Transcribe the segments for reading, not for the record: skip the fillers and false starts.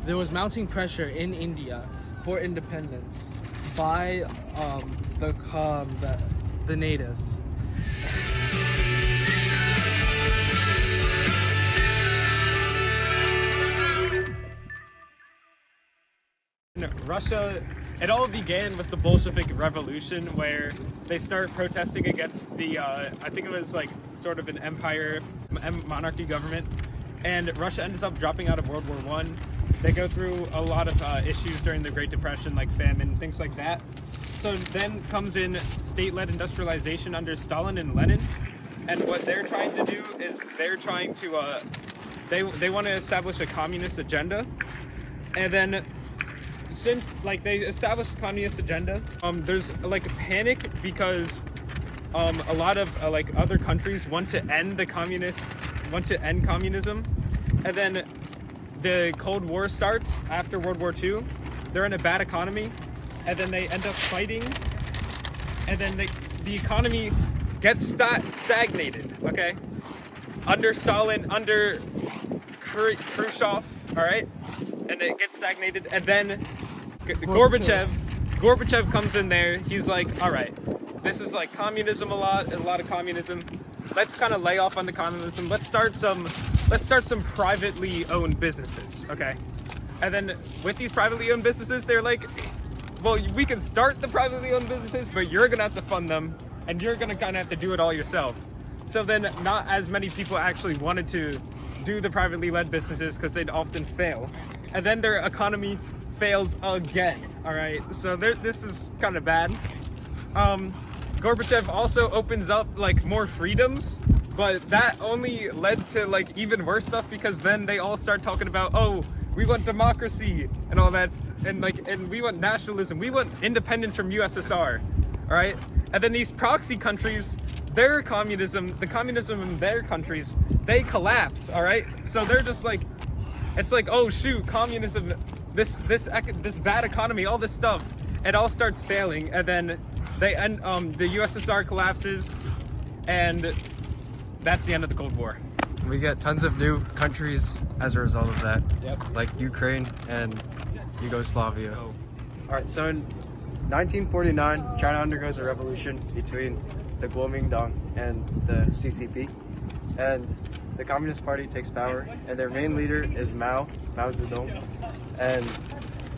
there was mounting pressure in India for independence by the natives. Russia, it all began with the Bolshevik Revolution, where they start protesting against the, I think it was like sort of an empire, monarchy government, and Russia ends up dropping out of World War One. They go through a lot of issues during the Great Depression, like famine, things like that. So then comes in state-led industrialization under Stalin and Lenin, and what they're trying to do is they're trying to, they want to establish a communist agenda, and then since like they established a communist agenda, there's like a panic because a lot of like other countries want to end communism, and then the Cold War starts after World War II. They're in a bad economy, and then they end up fighting, and then the economy gets stagnated. Okay, under Stalin, under Khrushchev, all right, and it gets stagnated, and then Gorbachev comes in there. He's like, all right, this is like communism, a lot of communism. Let's kind of lay off on the communism. Let's start some privately owned businesses, okay? And then with these privately owned businesses, they're like, well, we can start the privately owned businesses, but you're gonna have to fund them, and you're gonna kind of have to do it all yourself. So then not as many people actually wanted to do the privately led businesses because they'd often fail. And then their economy fails again, all right? So this is kind of bad. Gorbachev also opens up like more freedoms, but that only led to like even worse stuff, because then they all start talking about, oh, we want democracy and all that, and we want nationalism, we want independence from USSR, all right? And then these proxy countries, the communism in their countries, they collapse, all right? So they're just like, it's like, oh shoot, communism, this bad economy, all this stuff, it all starts failing, and then the USSR collapses, and that's the end of the Cold War. We get tons of new countries as a result of that, Yep. like Ukraine and Yugoslavia. All right, so in 1949, China undergoes a revolution between the Kuomintang and the CCP, and the Communist Party takes power, and their main leader is Mao Zedong, and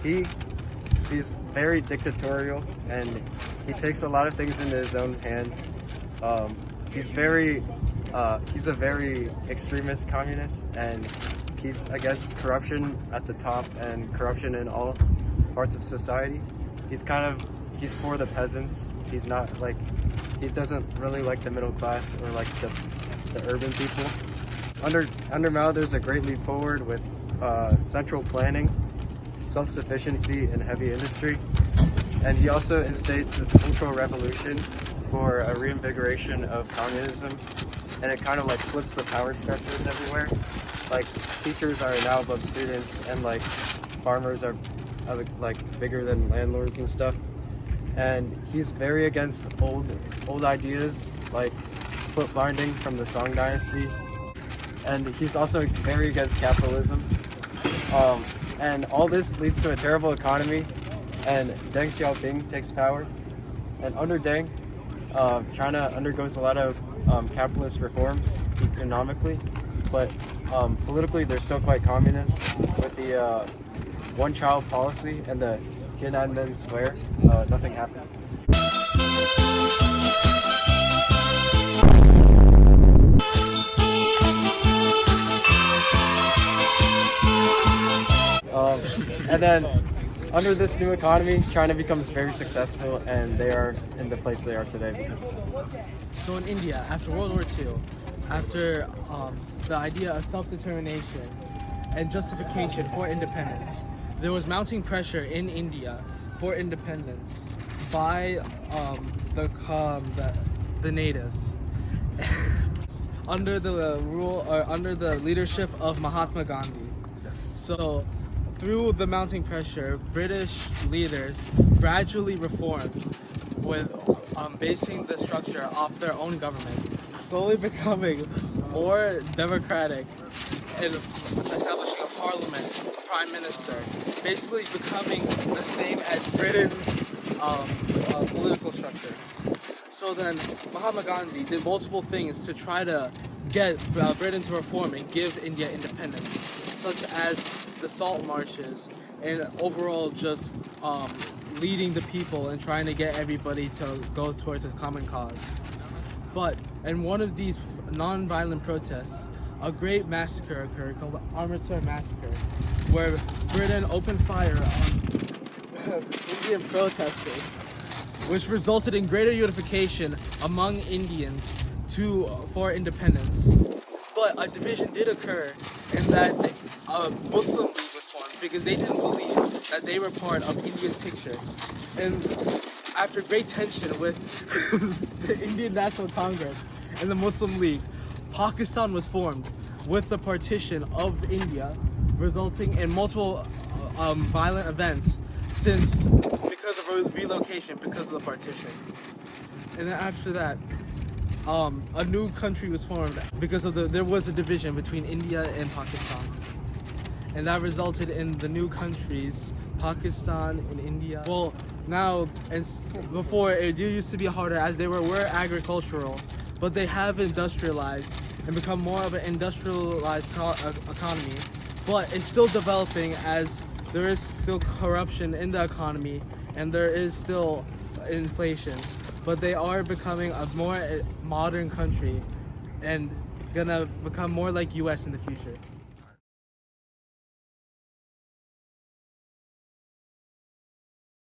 he's very dictatorial, and he takes a lot of things into his own hand. He's a very extremist communist, and he's against corruption at the top and corruption in all parts of society. He's for the peasants. He's not like, he doesn't really like the middle class or like the urban people. Under Mao, there's a great leap forward with central planning, self-sufficiency, and heavy industry. And he also instates this cultural revolution for a reinvigoration of communism, and it kind of like flips the power structures everywhere. Like teachers are now above students, and like farmers are like bigger than landlords and stuff. And he's very against old ideas like foot binding from the Song Dynasty, and he's also very against capitalism. And all this leads to a terrible economy, and Deng Xiaoping takes power. And under Deng, China undergoes a lot of capitalist reforms economically, but politically they're still quite communist with the one-child policy and the Tiananmen Square. Nothing happened. And then under this new economy, China becomes very successful, and they are in the place they are today. So in India, after World War II, after the idea of self-determination and justification for independence, there was mounting pressure in India for independence by the natives under the rule or under the leadership of Mahatma Gandhi. Yes. So through the mounting pressure, British leaders gradually reformed with basing the structure off their own government, slowly becoming more democratic and establishing a parliament, prime minister, basically becoming the same as Britain's political structure. So then Mahatma Gandhi did multiple things to try to get Britain to reform and give India independence, such as the salt marshes and overall just leading the people and trying to get everybody to go towards a common cause. But in one of these non-violent protests, a great massacre occurred called the Amritsar Massacre, where Britain opened fire on Indian protesters, which resulted in greater unification among Indians for independence. But a division did occur in that a Muslim League was formed because they didn't believe that they were part of India's picture. And after great tension with the Indian National Congress and the Muslim League, Pakistan was formed with the partition of India, resulting in multiple violent events because of relocation, because of the partition. And then after that, a new country was formed because there was a division between India and Pakistan. And that resulted in the new countries, Pakistan and India. Well, now, before it used to be harder as they were agricultural, but they have industrialized and become more of an industrialized economy. But it's still developing as there is still corruption in the economy and there is still inflation. But they are becoming a more modern country and gonna become more like US in the future.